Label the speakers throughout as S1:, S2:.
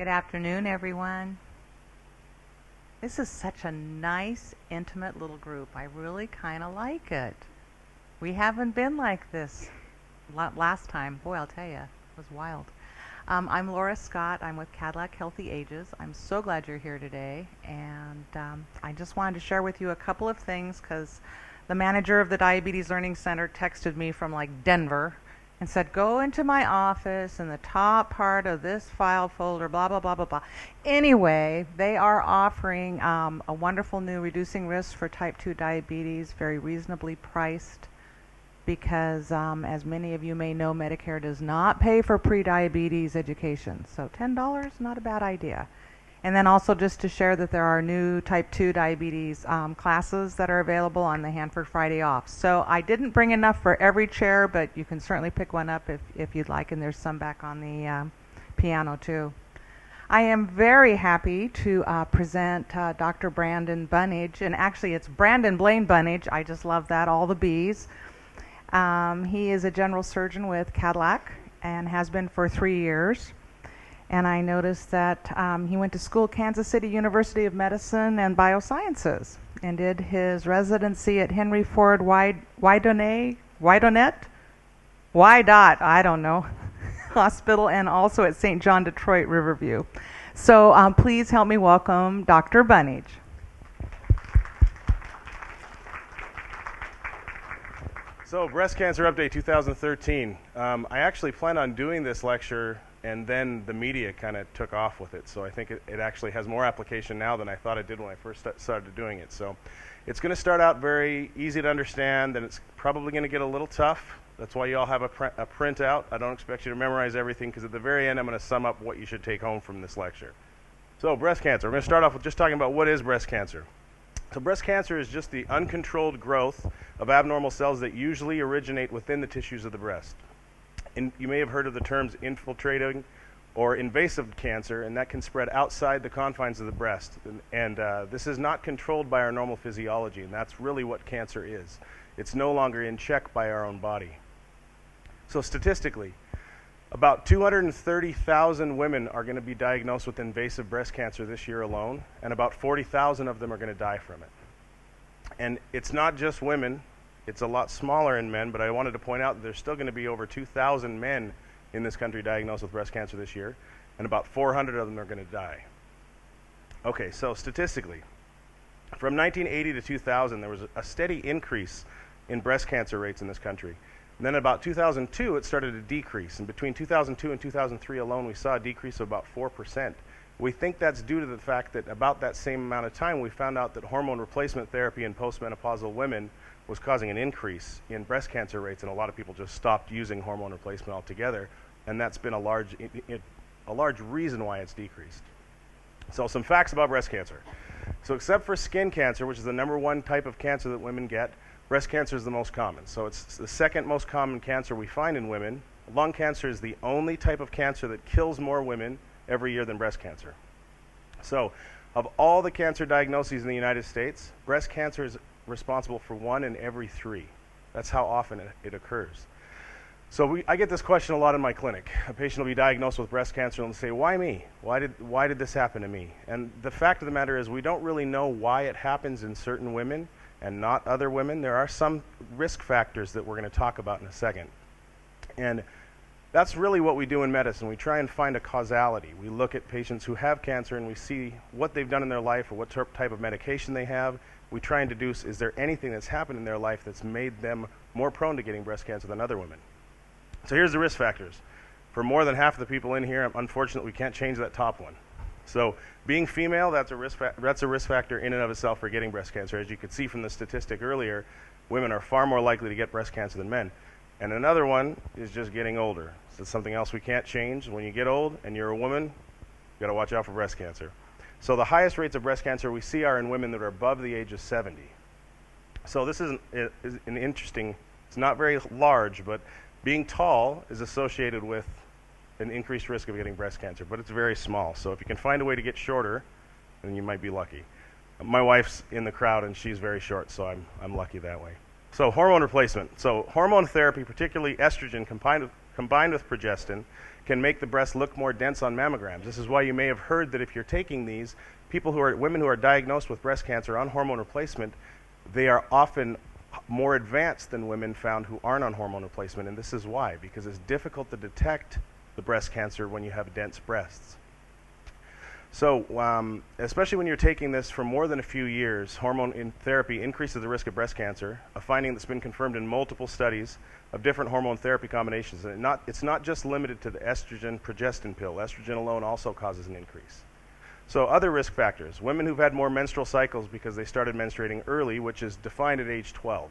S1: Good afternoon, everyone. This is such a nice, intimate little group. I really kind of like it. We haven't been like this last time. Boy, I'll tell you, it was wild. I'm Laura Scott. I'm with Kadlec Healthy Ages. I'm so glad you're here today. And I just wanted to share with you a couple of things because the manager of the Diabetes Learning Center texted me from like Denver and said, go into my office in the top part of this file folder, blah, blah, blah, blah, blah. Anyway, they are offering a wonderful new reducing risk for type 2 diabetes, very reasonably priced, because as many of you may know, Medicare does not pay for pre-diabetes education. So $10, not a bad idea. And then also just to share that there are new type 2 diabetes classes that are available on the Hanford Friday Off. So I didn't bring enough for every chair, but you can certainly pick one up if you'd like, and there's some back on the piano too. I am very happy to present Dr. Brandon Bunnage, and actually it's Brandon Blaine Bunnage. I just love that, all the B's. He is a general surgeon with Kadlec and has been for 3 years. And I noticed that he went to school at Kansas City University of Medicine and Biosciences and did his residency at Henry Ford Wyandotte, I don't know, Hospital, and also at St. John Detroit Riverview. So please help me welcome Dr. Bunnage.
S2: So, Breast Cancer Update 2013. I actually planned on doing this lecture, and then the media kind of took off with it. So I think it actually has more application now than I thought it did when I first started doing it. So it's going to start out very easy to understand, and it's probably going to get a little tough. That's why you all have a printout. I don't expect you to memorize everything, because at the very end I'm going to sum up what you should take home from this lecture. So breast cancer. We're going to start off with just talking about what is breast cancer. So breast cancer is just the uncontrolled growth of abnormal cells that usually originate within the tissues of the breast. You may have heard of the terms infiltrating or invasive cancer, and that can spread outside the confines of the breast. And this is not controlled by our normal physiology, and that's really what cancer is. It's no longer in check by our own body. So statistically, about 230,000 women are going to be diagnosed with invasive breast cancer this year alone, and about 40,000 of them are going to die from it. And it's not just women. It's a lot smaller in men, but I wanted to point out that there's still going to be over 2,000 men in this country diagnosed with breast cancer this year, and about 400 of them are going to die. Okay, so statistically, from 1980 to 2000, there was a steady increase in breast cancer rates in this country. And then about 2002, it started to decrease. And between 2002 and 2003 alone, we saw a decrease of about 4%. We think that's due to the fact that about that same amount of time, we found out that hormone replacement therapy in postmenopausal women was causing an increase in breast cancer rates, and a lot of people just stopped using hormone replacement altogether, and that's been a large reason why it's decreased. So some facts about breast cancer. So except for skin cancer, which is the #1 type of cancer that women get, breast cancer is the most common. So it's the second most common cancer we find in women. Lung cancer is the only type of cancer that kills more women every year than breast cancer. So of all the cancer diagnoses in the United States, breast cancer is responsible for 1 in every 3. That's how often it occurs. So I get this question a lot in my clinic. A patient will be diagnosed with breast cancer and they'll say, why me? Why did this happen to me? And the fact of the matter is we don't really know why it happens in certain women and not other women. There are some risk factors that we're going to talk about in a second. And that's really what we do in medicine. We try and find a causality. We look at patients who have cancer and we see what they've done in their life or what type of medication they have. We try and deduce, is there anything that's happened in their life that's made them more prone to getting breast cancer than other women? So here's the risk factors. For more than half of the people in here, unfortunately, we can't change that top one. So being female, that's a risk factor in and of itself for getting breast cancer. As you could see from the statistic earlier, women are far more likely to get breast cancer than men. And another one is just getting older. So it's something else we can't change. When you get old and you're a woman, you got to watch out for breast cancer. So the highest rates of breast cancer we see are in women that are above the age of 70. So this is an interesting, it's not very large, but being tall is associated with an increased risk of getting breast cancer, but it's very small. So if you can find a way to get shorter, then you might be lucky. My wife's in the crowd and she's very short, so I'm lucky that way. So hormone replacement. So hormone therapy, particularly estrogen, combined with progestin, can make the breast look more dense on mammograms. This is why you may have heard that if you're taking these, women who are diagnosed with breast cancer on hormone replacement, they are often more advanced than women found who aren't on hormone replacement, and this is why, because it's difficult to detect the breast cancer when you have dense breasts. So, especially when you're taking this for more than a few years, hormone therapy increases the risk of breast cancer, a finding that's been confirmed in multiple studies of different hormone therapy combinations. And it's not just limited to the estrogen-progestin pill. Estrogen alone also causes an increase. So other risk factors, women who've had more menstrual cycles because they started menstruating early, which is defined at age 12,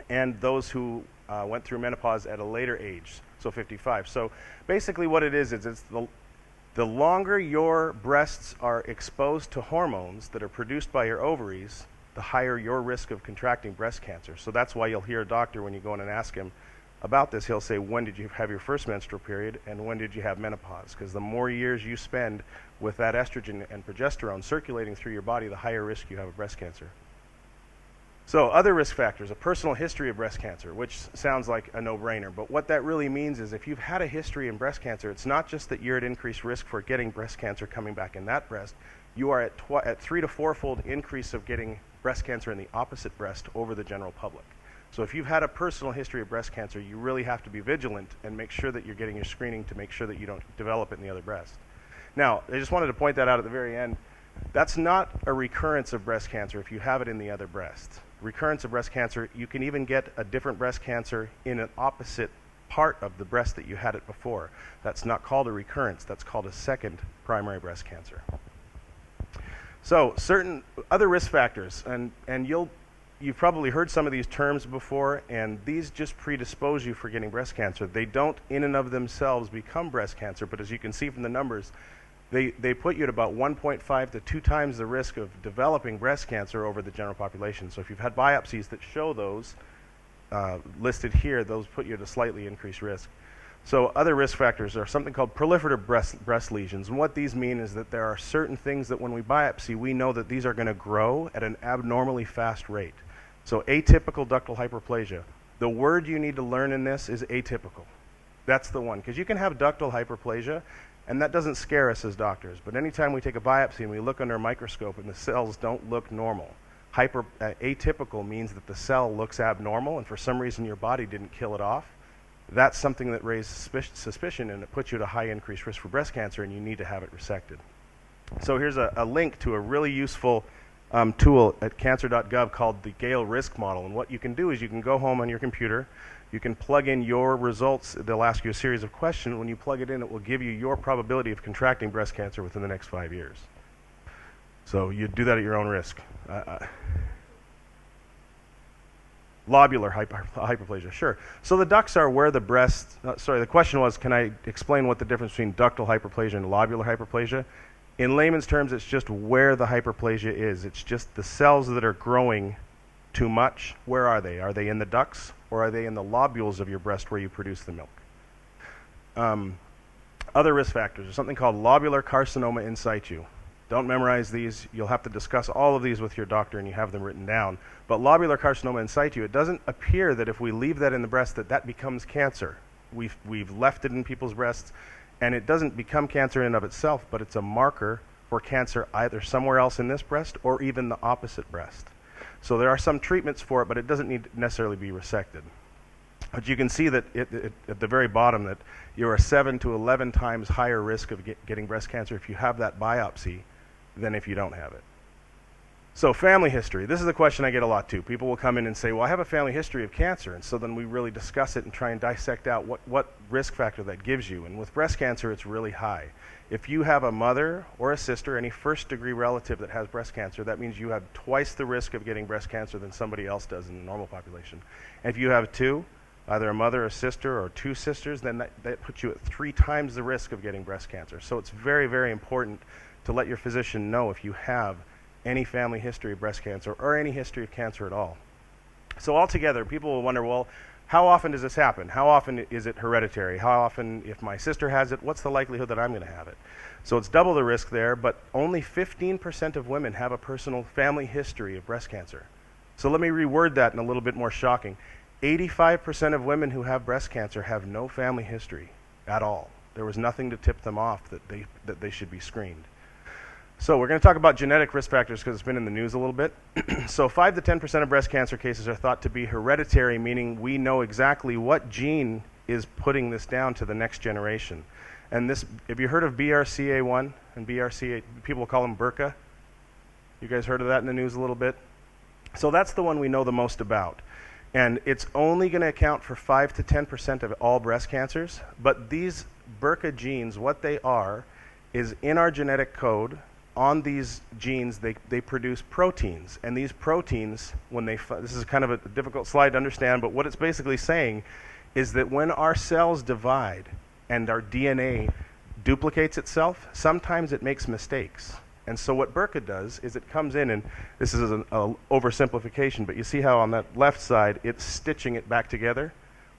S2: and those who went through menopause at a later age, so 55. So basically what it is it's the longer your breasts are exposed to hormones that are produced by your ovaries, the higher your risk of contracting breast cancer. So that's why you'll hear a doctor, when you go in and ask him about this, he'll say, when did you have your first menstrual period and when did you have menopause? Because the more years you spend with that estrogen and progesterone circulating through your body, the higher risk you have of breast cancer. So other risk factors, a personal history of breast cancer, which sounds like a no-brainer, but what that really means is if you've had a history in breast cancer, it's not just that you're at increased risk for getting breast cancer coming back in that breast, you are at 3 to 4-fold increase of getting breast cancer in the opposite breast over the general public. So if you've had a personal history of breast cancer, you really have to be vigilant and make sure that you're getting your screening to make sure that you don't develop it in the other breast. Now, I just wanted to point that out at the very end. That's not a recurrence of breast cancer if you have it in the other breast. Recurrence of breast cancer, you can even get a different breast cancer in an opposite part of the breast that you had it before. That's not called a recurrence, that's called a second primary breast cancer. So certain other risk factors, and you've probably heard some of these terms before, and these just predispose you for getting breast cancer. They don't in and of themselves become breast cancer, but as you can see from the numbers, they put you at about 1.5 to 2 times the risk of developing breast cancer over the general population. So if you've had biopsies that show those listed here, those put you at a slightly increased risk. So other risk factors are something called proliferative breast lesions. And what these mean is that there are certain things that when we biopsy, we know that these are going to grow at an abnormally fast rate. So atypical ductal hyperplasia. The word you need to learn in this is atypical. That's the one, because you can have ductal hyperplasia, and that doesn't scare us as doctors. But anytime we take a biopsy and we look under a microscope and the cells don't look normal, atypical means that the cell looks abnormal, and for some reason your body didn't kill it off. That's something that raises suspicion, and it puts you at a high increased risk for breast cancer, and you need to have it resected. So here's a link to a really useful tool at cancer.gov called the Gale Risk Model. And what you can do is you can go home on your computer, you can plug in your results. They'll ask you a series of questions. When you plug it in, it will give you your probability of contracting breast cancer within the next 5 years. So you do that at your own risk. Lobular hyperplasia, sure. So the ducts are where the breast, the question was, can I explain what the difference between ductal hyperplasia and lobular hyperplasia? In layman's terms, it's just where the hyperplasia is. It's just the cells that are growing too much. Where are they? Are they in the ducts, or are they in the lobules of your breast where you produce the milk? Other risk factors are something called lobular carcinoma in situ. Don't memorize these. You'll have to discuss all of these with your doctor, and you have them written down. But lobular carcinoma in situ, it doesn't appear that if we leave that in the breast that becomes cancer. We've left it in people's breasts, and it doesn't become cancer in and of itself, but it's a marker for cancer either somewhere else in this breast or even the opposite breast. So there are some treatments for it, but it doesn't need to necessarily be resected. But you can see that at the very bottom that you're a 7 to 11 times higher risk of getting breast cancer if you have that biopsy than if you don't have it. So family history. This is a question I get a lot too. People will come in and say, well, I have a family history of cancer. And so then we really discuss it and try and dissect out what risk factor that gives you. And with breast cancer, it's really high. If you have a mother or a sister, any first-degree relative that has breast cancer, that means you have twice the risk of getting breast cancer than somebody else does in the normal population. And if you have two, either a mother, a sister, or 2 sisters, then that puts you at 3 times the risk of getting breast cancer. So it's very, very important to let your physician know if you have any family history of breast cancer or any history of cancer at all. So altogether, people will wonder, well, how often does this happen? How often is it hereditary? How often, if my sister has it, what's the likelihood that I'm going to have it? So it's double the risk there, but only 15% of women have a personal family history of breast cancer. So let me reword that in a little bit more shocking. 85% of women who have breast cancer have no family history at all. There was nothing to tip them off that they should be screened. So we're going to talk about genetic risk factors because it's been in the news a little bit. So 5 to 10% of breast cancer cases are thought to be hereditary, meaning we know exactly what gene is putting this down to the next generation. And this, have you heard of BRCA1 and BRCA, people call them BRCA? You guys heard of that in the news a little bit? So that's the one we know the most about. And it's only going to account for 5 to 10% of all breast cancers. But these BRCA genes, what they are, is in our genetic code. On these genes, they produce proteins. And these proteins, when this is kind of a difficult slide to understand, but what it's basically saying is that when our cells divide and our DNA duplicates itself, sometimes it makes mistakes. And so what BRCA does is it comes in, and this is an oversimplification, but you see how on that left side it's stitching it back together?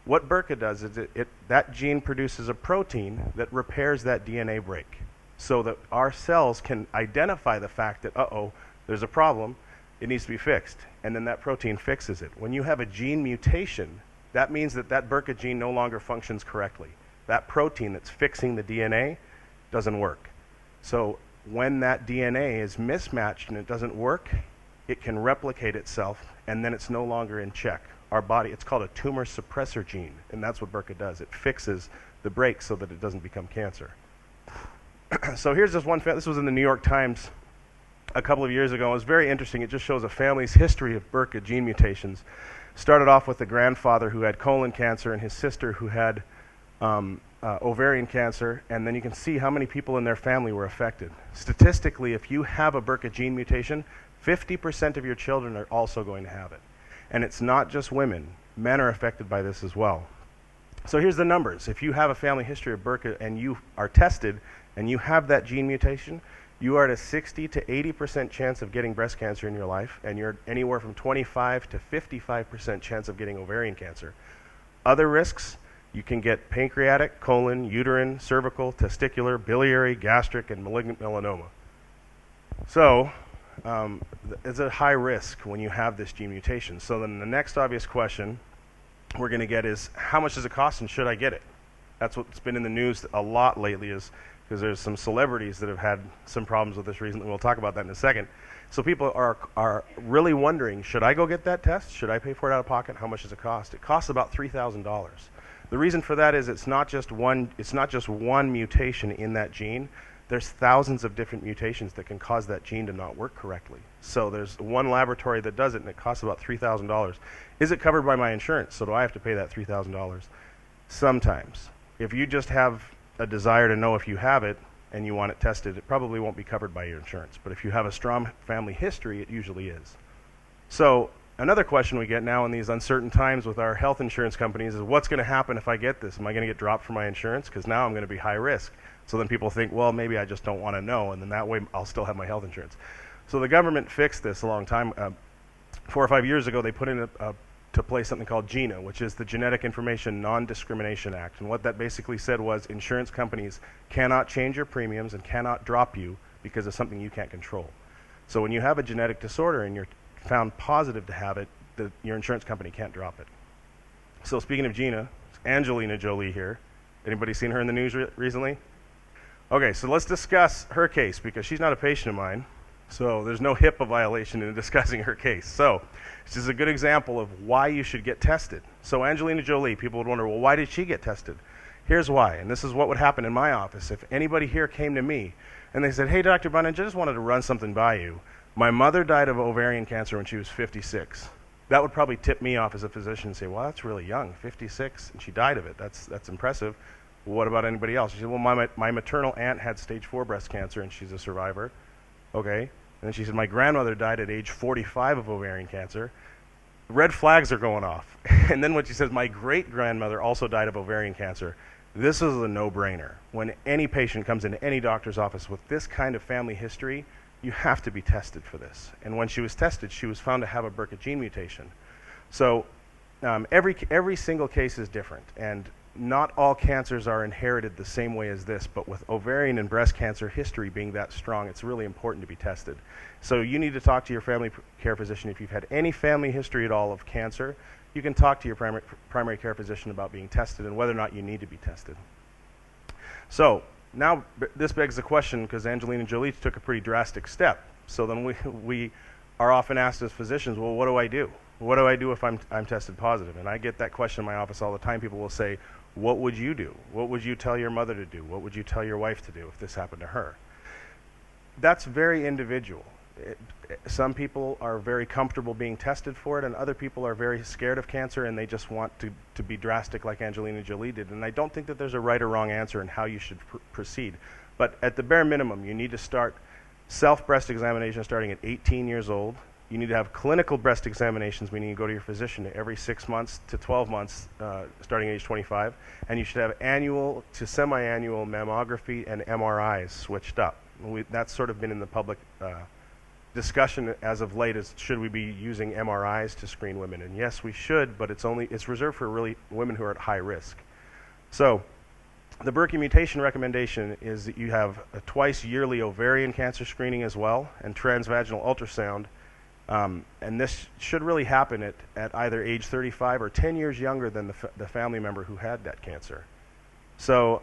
S2: What BRCA does is that gene produces a protein that repairs that DNA break so that our cells can identify the fact that, uh-oh, there's a problem, it needs to be fixed. And then that protein fixes it. When you have a gene mutation, that means that that BRCA gene no longer functions correctly. That protein that's fixing the DNA doesn't work. So when that DNA is mismatched and it doesn't work, it can replicate itself, and then it's no longer in check. Our body, it's called a tumor suppressor gene, and that's what BRCA does. It fixes the break so that it doesn't become cancer. So here's this one, this was in the New York Times a couple of years ago. It was very interesting. It just shows a family's history of BRCA gene mutations. Started off with the grandfather who had colon cancer and his sister who had ovarian cancer, and then you can see how many people in their family were affected. Statistically, if you have a BRCA gene mutation, 50% of your children are also going to have it. And it's not just women. Men are affected by this as well. So here's the numbers. If you have a family history of BRCA and you are tested and you have that gene mutation, you are at a 60 to 80% chance of getting breast cancer in your life, and you're anywhere from 25 to 55% chance of getting ovarian cancer. Other risks, you can get pancreatic, colon, uterine, cervical, testicular, biliary, gastric, and malignant melanoma. So it's a high risk when you have this gene mutation. So then the next obvious question we're going to get is, how much does it cost and should I get it? That's what's been in the news a lot lately, is because there's some celebrities that have had some problems with this recently. We'll talk about that in a second. So people are really wondering, should I go get that test? Should I pay for it out of pocket? How much does it cost? It costs about $3,000. The reason for that is it's not just one mutation in that gene. There's thousands of different mutations that can cause that gene to not work correctly. So there's one laboratory that does it, and it costs about $3,000. Is it covered by my insurance? So do I have to pay that $3,000? Sometimes. If you just have a desire to know if you have it and you want it tested, it probably won't be covered by your insurance. But if you have a strong family history, it usually is. So another question we get now in these uncertain times with our health insurance companies is, what's going to happen if I get this? Am I going to get dropped from my insurance? Because now I'm going to be high risk. So then people think, well, maybe I just don't want to know, and then that way I'll still have my health insurance. So the government fixed this a long time. 4 or 5 years ago, they put in to play something called GINA, which is the Genetic Information Non-Discrimination Act. And what that basically said was insurance companies cannot change your premiums and cannot drop you because of something you can't control. So when you have a genetic disorder and you're found positive to have it, your insurance company can't drop it. So speaking of GINA, Angelina Jolie here. Anybody seen her in the news recently? Okay, so let's discuss her case because she's not a patient of mine. So there's no HIPAA violation in discussing her case. So this is a good example of why you should get tested. So Angelina Jolie, people would wonder, well, why did she get tested? Here's why, and this is what would happen in my office. If anybody here came to me and they said, hey, Dr. Bunnage, I just wanted to run something by you. My mother died of ovarian cancer when she was 56. That would probably tip me off as a physician and say, well, that's really young, 56, and she died of it. That's impressive. Well, what about anybody else? She said, well, my maternal aunt had stage 4 breast cancer, and she's a survivor. Okay. And then she said, my grandmother died at age 45 of ovarian cancer. Red flags are going off. And then when she says, my great-grandmother also died of ovarian cancer, this is a no-brainer. When any patient comes into any doctor's office with this kind of family history, you have to be tested for this. And when she was tested, she was found to have a BRCA gene mutation. So every single case is different. And not all cancers are inherited the same way as this, but with ovarian and breast cancer history being that strong, it's really important to be tested. So you need to talk to your family care physician. If you've had any family history at all of cancer, you can talk to your primary care physician about being tested and whether or not you need to be tested. So now this begs the question, because Angelina Jolie took a pretty drastic step. So then we are often asked as physicians, well, what do I do? What do I do if I'm tested positive? And I get that question in my office all the time. People will say, what would you do? What would you tell your mother to do? What would you tell your wife to do if this happened to her? That's very individual. Some people are very comfortable being tested for it, and other people are very scared of cancer, and they just want to be drastic like Angelina Jolie did. And I don't think that there's a right or wrong answer in how you should proceed. But at the bare minimum, you need to start self-breast examination starting at 18 years old. You need to have clinical breast examinations, meaning you go to your physician every 6 months to 12 months, starting at age 25. And you should have annual to semi-annual mammography and MRIs switched up. That's sort of been in the public discussion as of late, is should we be using MRIs to screen women? And yes, we should, but it's reserved for really women who are at high risk. So the BRCA mutation recommendation is that you have a twice yearly ovarian cancer screening as well, and transvaginal ultrasound. And this should really happen at either age 35 or 10 years younger than the family member who had that cancer. So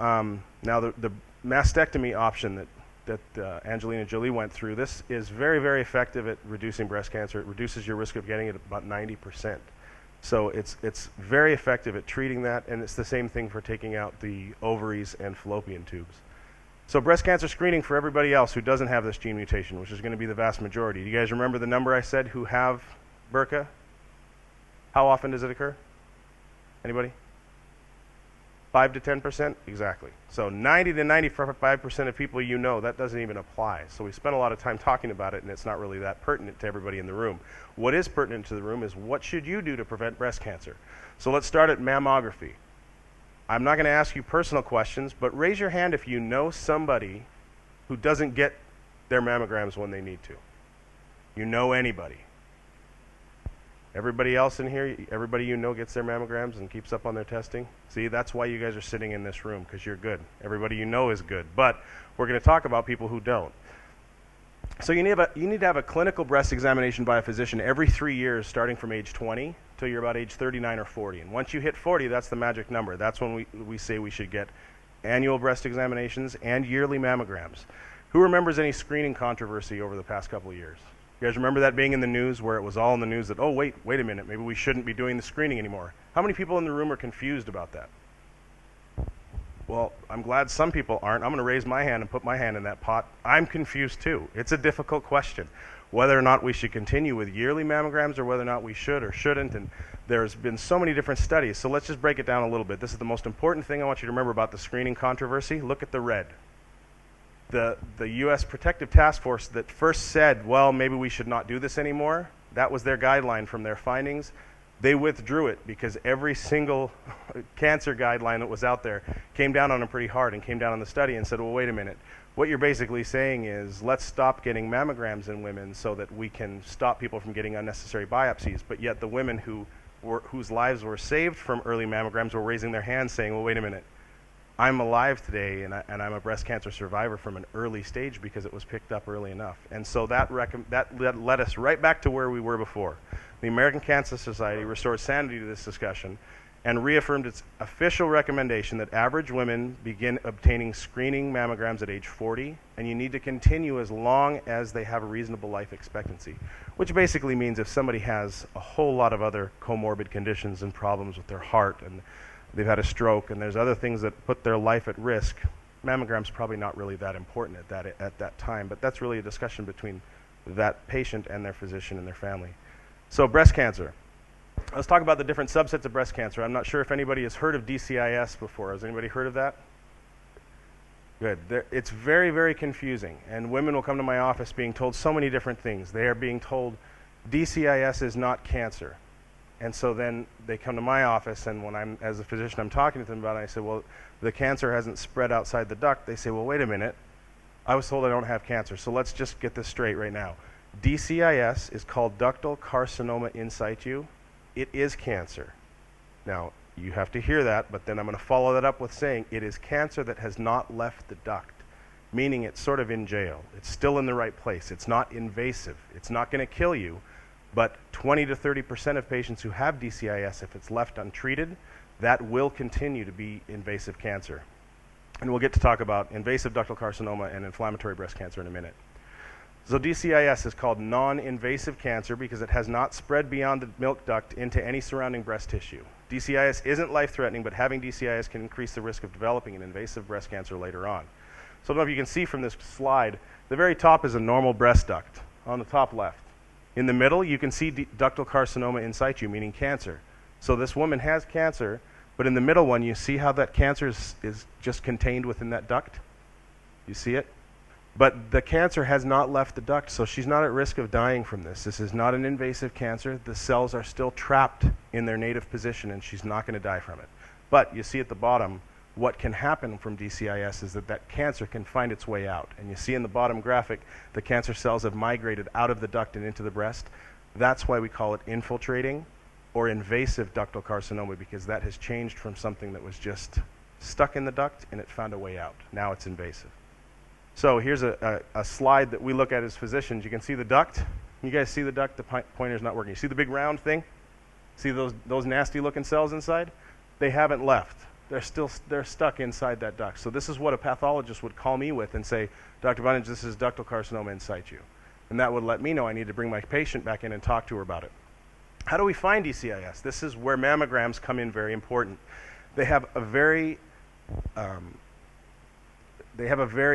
S2: now the mastectomy option that Angelina Jolie went through, this is very, very effective at reducing breast cancer. It reduces your risk of getting it about 90%. So it's very effective at treating that, and it's the same thing for taking out the ovaries and fallopian tubes. So breast cancer screening for everybody else who doesn't have this gene mutation, which is going to be the vast majority. Do you guys remember the number I said who have BRCA? How often does it occur? Anybody? 5 to 10%? Exactly. So 90 to 95% of people you know, that doesn't even apply. So we spent a lot of time talking about it, and it's not really that pertinent to everybody in the room. What is pertinent to the room is what should you do to prevent breast cancer? So let's start at mammography. I'm not going to ask you personal questions, but raise your hand if you know somebody who doesn't get their mammograms when they need to. You know anybody. Everybody else in here, everybody you know gets their mammograms and keeps up on their testing? See, that's why you guys are sitting in this room, because you're good. Everybody you know is good. But we're going to talk about people who don't. So you need to have a clinical breast examination by a physician every 3 years, starting from age 20 till you're about age 39 or 40. And once you hit 40, that's the magic number. That's when we say we should get annual breast examinations and yearly mammograms. Who remembers any screening controversy over the past couple of years? You guys remember that being in the news, where it was all in the news that, oh, wait a minute, maybe we shouldn't be doing the screening anymore? How many people in the room are confused about that? Well, I'm glad some people aren't. I'm going to raise my hand and put my hand in that pot. I'm confused too. It's a difficult question, whether or not we should continue with yearly mammograms or whether or not we should or shouldn't. And there's been so many different studies. So let's just break it down a little bit. This is the most important thing I want you to remember about the screening controversy. Look at the red. The U.S. Protective Task Force that first said, well, maybe we should not do this anymore, that was their guideline from their findings. They withdrew it because every single cancer guideline that was out there came down on them pretty hard and came down on the study and said, well, wait a minute. What you're basically saying is, let's stop getting mammograms in women so that we can stop people from getting unnecessary biopsies. But yet the women whose lives were saved from early mammograms were raising their hands saying, well, wait a minute. I'm alive today, and I'm a breast cancer survivor from an early stage because it was picked up early enough. And so that led us right back to where we were before. The American Cancer Society restored sanity to this discussion and reaffirmed its official recommendation that average women begin obtaining screening mammograms at age 40, and you need to continue as long as they have a reasonable life expectancy, which basically means if somebody has a whole lot of other comorbid conditions and problems with their heart, and they've had a stroke, and there's other things that put their life at risk, mammogram's probably not really that important at that time, but that's really a discussion between that patient and their physician and their family. So breast cancer. Let's talk about the different subsets of breast cancer. I'm not sure if anybody has heard of DCIS before. Has anybody heard of that? Good. It's very, very confusing, and women will come to my office being told so many different things. They are being told DCIS is not cancer. And so then they come to my office, and when as a physician, I'm talking to them about it, I say, well, the cancer hasn't spread outside the duct. They say, well, wait a minute. I was told I don't have cancer, so let's just get this straight right now. DCIS is called ductal carcinoma in situ. It is cancer. Now, you have to hear that, but then I'm going to follow that up with saying it is cancer that has not left the duct, meaning it's sort of in jail. It's still in the right place. It's not invasive. It's not going to kill you, But 20 to 30% of patients who have DCIS, if it's left untreated, that will continue to be invasive cancer. And we'll get to talk about invasive ductal carcinoma and inflammatory breast cancer in a minute. So DCIS is called non-invasive cancer because it has not spread beyond the milk duct into any surrounding breast tissue. DCIS isn't life-threatening, but having DCIS can increase the risk of developing an invasive breast cancer later on. So I don't know if you can see from this slide, the very top is a normal breast duct on the top left. In the middle, you can see ductal carcinoma in situ, meaning cancer. So this woman has cancer, but in the middle one, you see how that cancer is just contained within that duct? You see it? But the cancer has not left the duct, so she's not at risk of dying from this. This is not an invasive cancer. The cells are still trapped in their native position, and she's not going to die from it. But you see at the bottom, what can happen from DCIS is that cancer can find its way out. And you see in the bottom graphic, the cancer cells have migrated out of the duct and into the breast. That's why we call it infiltrating or invasive ductal carcinoma, because that has changed from something that was just stuck in the duct and it found a way out. Now it's invasive. So here's a slide that we look at as physicians. You can see the duct. You guys see the duct? The pointer's not working. You see the big round thing? See those nasty looking cells inside? They haven't left. They're stuck inside that duct. So this is what a pathologist would call me with and say, Dr. Bunnage, this is ductal carcinoma in situ. And that would let me know I need to bring my patient back in and talk to her about it. How do we find DCIS? This is where mammograms come in very important. They have a very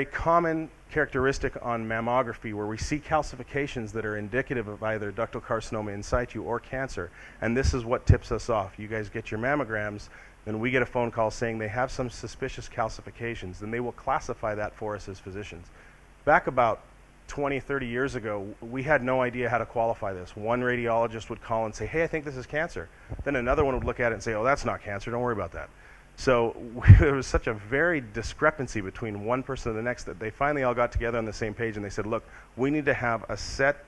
S2: common characteristic on mammography where we see calcifications that are indicative of either ductal carcinoma in situ or cancer. And this is what tips us off. You guys get your mammograms, then we get a phone call saying they have some suspicious calcifications, and they will classify that for us as physicians. Back about 20, 30 years ago, we had no idea how to qualify this. One radiologist would call and say, hey, I think this is cancer. Then another one would look at it and say, oh, that's not cancer, don't worry about that. So there was such a very discrepancy between one person and the next that they finally all got together on the same page and they said, look, we need to have a set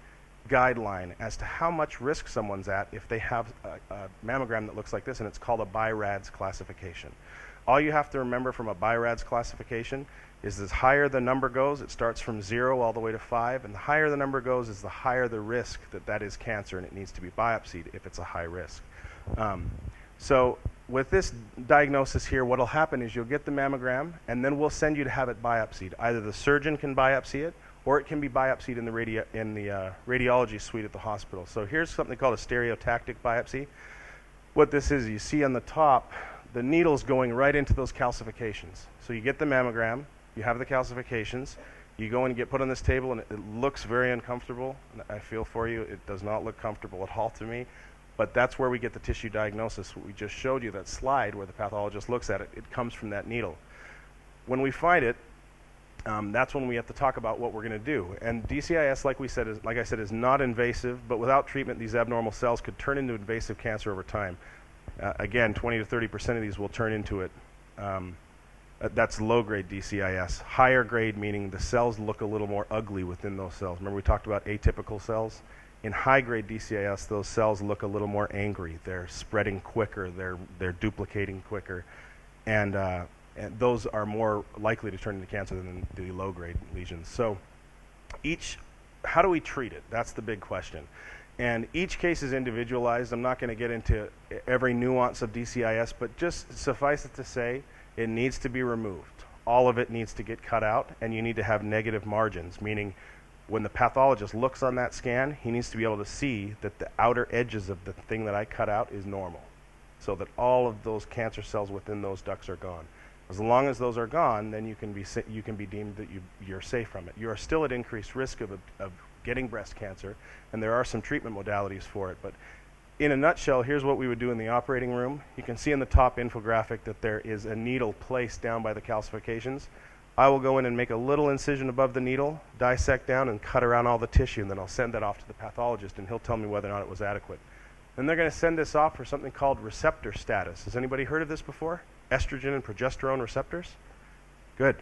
S2: guideline as to how much risk someone's at if they have a mammogram that looks like this, and it's called a BI-RADS classification. All you have to remember from a BI-RADS classification is as higher the number goes, it starts from 0 all the way to 5, and the higher the number goes is the higher the risk that that is cancer and it needs to be biopsied if it's a high risk. So with this diagnosis here, what will happen is you'll get the mammogram and then we'll send you to have it biopsied. Either the surgeon can biopsy it or it can be biopsied in the radiology suite at the hospital. So here's something called a stereotactic biopsy. What this is, you see on the top, the needle's going right into those calcifications. So you get the mammogram, you have the calcifications, you go in and get put on this table and it looks very uncomfortable. I feel for you, it does not look comfortable at all to me. But that's where we get the tissue diagnosis. What we just showed you, that slide where the pathologist looks at it, it comes from that needle. When we find it, that's when we have to talk about what we're going to do. And DCIS, like I said, is not invasive, but without treatment, these abnormal cells could turn into invasive cancer over time. Again, 20 to 30% of these will turn into it. That's low-grade DCIS. Higher grade meaning the cells look a little more ugly within those cells. Remember we talked about atypical cells? In high-grade DCIS, those cells look a little more angry. They're spreading quicker. They're duplicating quicker. And those are more likely to turn into cancer than the low-grade lesions. So how do we treat it? That's the big question. And each case is individualized. I'm not going to get into every nuance of DCIS, but just suffice it to say, it needs to be removed. All of it needs to get cut out, and you need to have negative margins, meaning when the pathologist looks on that scan, he needs to be able to see that the outer edges of the thing that I cut out is normal, so that all of those cancer cells within those ducts are gone. As long as those are gone, then you can be deemed that you're safe from it. You are still at increased risk of getting breast cancer, and there are some treatment modalities for it. But in a nutshell, here's what we would do in the operating room. You can see in the top infographic that there is a needle placed down by the calcifications. I will go in and make a little incision above the needle, dissect down, and cut around all the tissue, and then I'll send that off to the pathologist, and he'll tell me whether or not it was adequate. Then they're going to send this off for something called receptor status. Has anybody heard of this before? Estrogen and progesterone receptors? Good.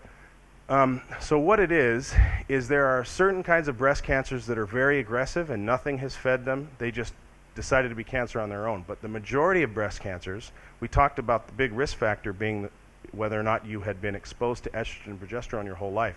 S2: So what it is there are certain kinds of breast cancers that are very aggressive and nothing has fed them. They just decided to be cancer on their own. But the majority of breast cancers, we talked about the big risk factor being whether or not you had been exposed to estrogen and progesterone your whole life.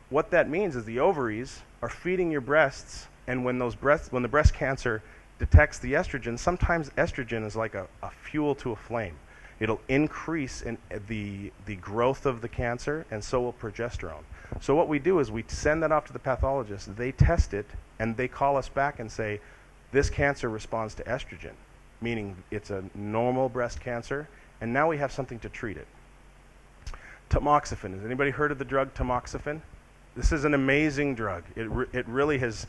S2: What that means is the ovaries are feeding your breasts, and when the breast cancer detects the estrogen, sometimes estrogen is like a fuel to a flame. It'll increase in the growth of the cancer, and so will progesterone. So what we do is we send that off to the pathologist, they test it, and they call us back and say, this cancer responds to estrogen, meaning it's a normal breast cancer, and now we have something to treat it. Tamoxifen. Has anybody heard of the drug tamoxifen? This is an amazing drug. It really has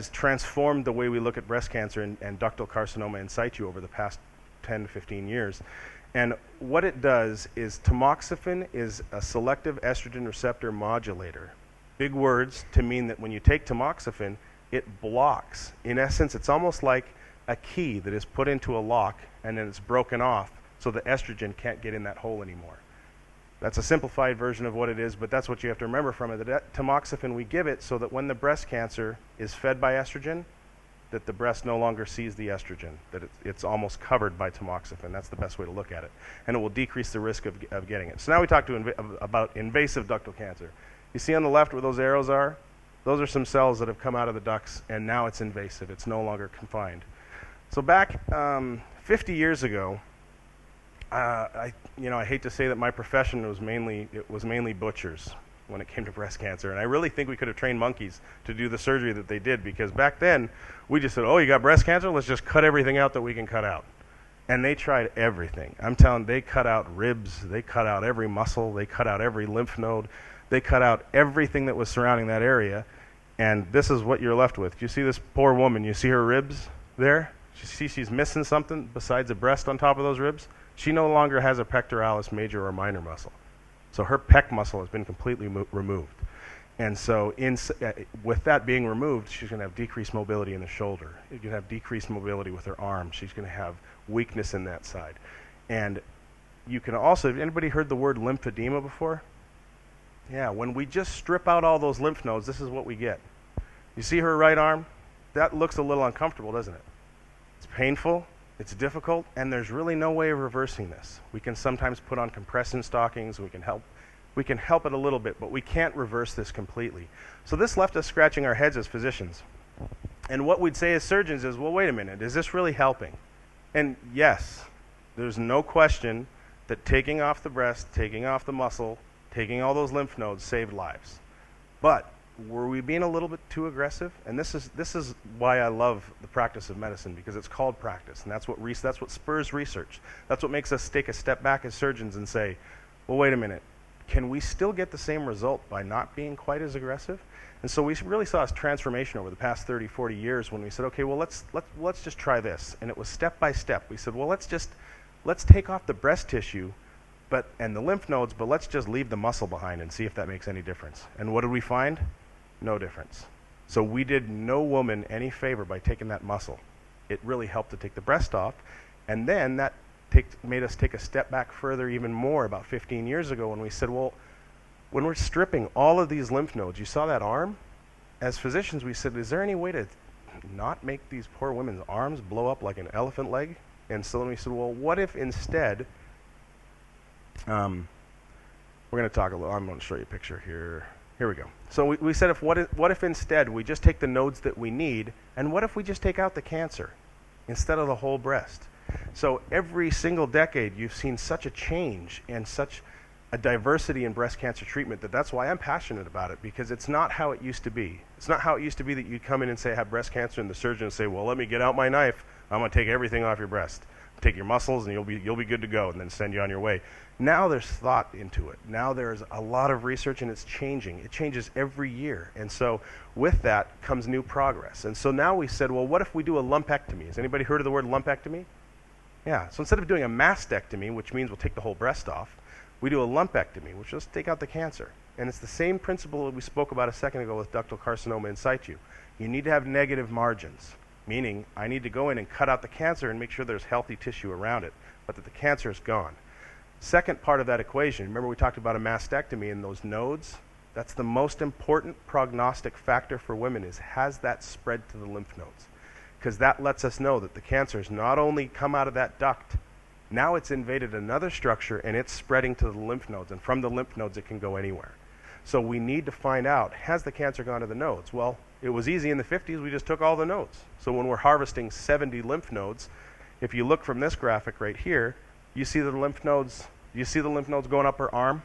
S2: transformed the way we look at breast cancer and ductal carcinoma in situ over the past 10 to 15 years. And what it does is tamoxifen is a selective estrogen receptor modulator. Big words to mean that when you take tamoxifen, it blocks. In essence, it's almost like a key that is put into a lock and then it's broken off so the estrogen can't get in that hole anymore. That's a simplified version of what it is, but that's what you have to remember from it. That tamoxifen, we give it so that when the breast cancer is fed by estrogen, that the breast no longer sees the estrogen, that it's almost covered by tamoxifen. That's the best way to look at it. And it will decrease the risk of getting it. So now we talk about invasive ductal cancer. You see on the left where those arrows are? Those are some cells that have come out of the ducts, and now it's invasive. It's no longer confined. So back 50 years ago, I hate to say that my profession was mainly butchers when it came to breast cancer, and I really think we could have trained monkeys to do the surgery that they did, because back then we just said, oh, you got breast cancer? Let's just cut everything out that we can cut out. And they tried everything. I'm telling you, they cut out ribs, they cut out every muscle, they cut out every lymph node, they cut out everything that was surrounding that area, and this is what you're left with. You see this poor woman, you see her ribs there? You see she's missing something besides a breast on top of those ribs? She no longer has a pectoralis major or minor muscle. So her pec muscle has been completely removed. And so with that being removed, she's going to have decreased mobility in the shoulder. She's going to have decreased mobility with her arm. She's going to have weakness in that side. And you can also, have anybody heard the word lymphedema before? Yeah, when we just strip out all those lymph nodes, this is what we get. You see her right arm? That looks a little uncomfortable, doesn't it? It's painful. It's difficult, and there's really no way of reversing this. We can sometimes put on compression stockings, we can help it a little bit, but we can't reverse this completely. So this left us scratching our heads as physicians. And what we'd say as surgeons is, well, wait a minute, is this really helping? And yes, there's no question that taking off the breast, taking off the muscle, taking all those lymph nodes saved lives. But were we being a little bit too aggressive? And this is why I love the practice of medicine, because it's called practice, and that's what spurs research. That's what makes us take a step back as surgeons and say, well, wait a minute, can we still get the same result by not being quite as aggressive? And so we really saw a transformation over the past 30, 40 years when we said, okay, well, let's just try this. And it was step by step. We said, well, let's take off the breast tissue and the lymph nodes, but let's just leave the muscle behind and see if that makes any difference. And what did we find? No difference. So we did no woman any favor by taking that muscle. It really helped to take the breast off, and then that made us take a step back further even more about 15 years ago when we said, well, when we're stripping all of these lymph nodes, you saw that arm? As physicians, we said, is there any way to not make these poor women's arms blow up like an elephant leg? And so then we said, well, what if instead, we're going to talk a little, I'm going to show you a picture here. Here we go. So we said, what if instead we just take the nodes that we need, and what if we just take out the cancer instead of the whole breast? So every single decade, you've seen such a change and such a diversity in breast cancer treatment that's why I'm passionate about it, because it's not how it used to be. It's not how it used to be that you'd come in and say, I have breast cancer, and the surgeon would say, well, let me get out my knife. I'm going to take everything off your breast. Take your muscles, and you'll be good to go, and then send you on your way. Now there's thought into it. Now there's a lot of research, and it's changing. It changes every year. And so with that comes new progress. And so now we said, well, what if we do a lumpectomy? Has anybody heard of the word lumpectomy? Yeah. So instead of doing a mastectomy, which means we'll take the whole breast off, we do a lumpectomy, which is take out the cancer. And it's the same principle that we spoke about a second ago with ductal carcinoma in situ. You need to have negative margins, meaning I need to go in and cut out the cancer and make sure there's healthy tissue around it, but that the cancer is gone. Second part of that equation, remember we talked about a mastectomy and those nodes? That's the most important prognostic factor for women, is has that spread to the lymph nodes? Because that lets us know that the cancer has not only come out of that duct, now it's invaded another structure and it's spreading to the lymph nodes, and from the lymph nodes it can go anywhere. So we need to find out, has the cancer gone to the nodes? Well, it was easy in the 50s. We just took all the nodes. So when we're harvesting 70 lymph nodes, if you look from this graphic right here, you see the lymph nodes. You see the lymph nodes going up her arm?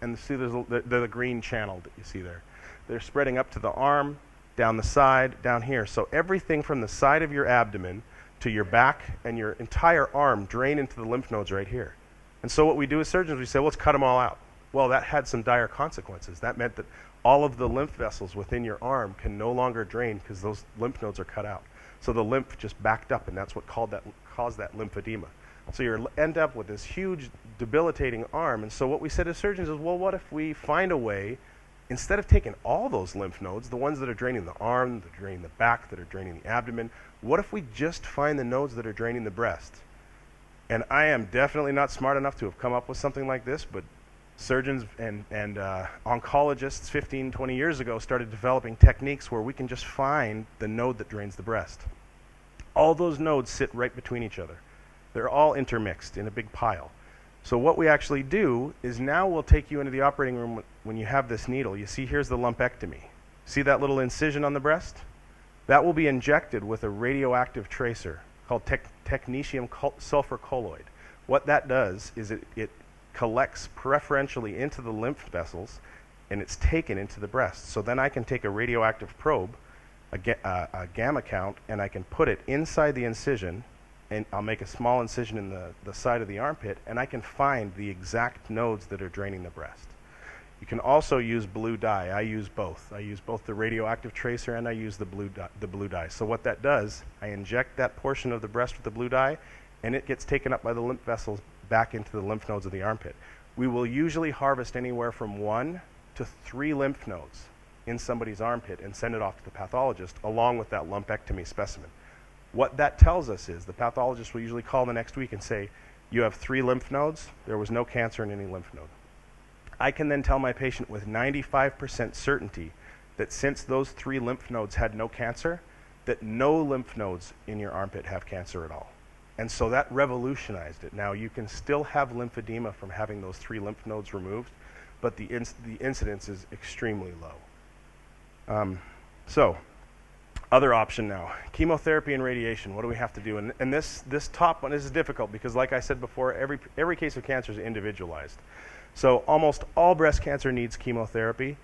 S2: And see there's the green channel that you see there. They're spreading up to the arm, down the side, down here. So everything from the side of your abdomen to your back and your entire arm drain into the lymph nodes right here. And so what we do as surgeons, we say, well, let's cut them all out. Well, that had some dire consequences. That meant that all of the lymph vessels within your arm can no longer drain because those lymph nodes are cut out. So the lymph just backed up, and that's what caused that lymphedema. So you end up with this huge debilitating arm. And so what we said as surgeons is, well, what if we find a way, instead of taking all those lymph nodes, the ones that are draining the arm, that are draining the back, that are draining the abdomen, what if we just find the nodes that are draining the breast? And I am definitely not smart enough to have come up with something like this, but surgeons and oncologists 15, 20 years ago started developing techniques where we can just find the node that drains the breast. All those nodes sit right between each other. They're all intermixed in a big pile. So what we actually do is now we'll take you into the operating room when you have this needle. You see here's the lumpectomy. See that little incision on the breast? That will be injected with a radioactive tracer called technetium sulfur colloid. What that does is it collects preferentially into the lymph vessels, and it's taken into the breast. So then I can take a radioactive probe, a gamma count, and I can put it inside the incision, and I'll make a small incision in the side of the armpit, and I can find the exact nodes that are draining the breast. You can also use blue dye. I use both. I use both the radioactive tracer and I use the blue dye. So what that does, I inject that portion of the breast with the blue dye, and it gets taken up by the lymph vessels back into the lymph nodes of the armpit. We will usually harvest anywhere from 1 to 3 lymph nodes in somebody's armpit and send it off to the pathologist along with that lumpectomy specimen. What that tells us is the pathologist will usually call the next week and say, you have 3 lymph nodes, there was no cancer in any lymph node. I can then tell my patient with 95% certainty that since those 3 lymph nodes had no cancer, that no lymph nodes in your armpit have cancer at all. And so that revolutionized it. Now you can still have lymphedema from having those 3 lymph nodes removed, but the incidence is extremely low. So, other option now, chemotherapy and radiation. What do we have to do? And this top one, this is difficult because, like I said before, every case of cancer is individualized. So almost all breast cancer needs chemotherapy,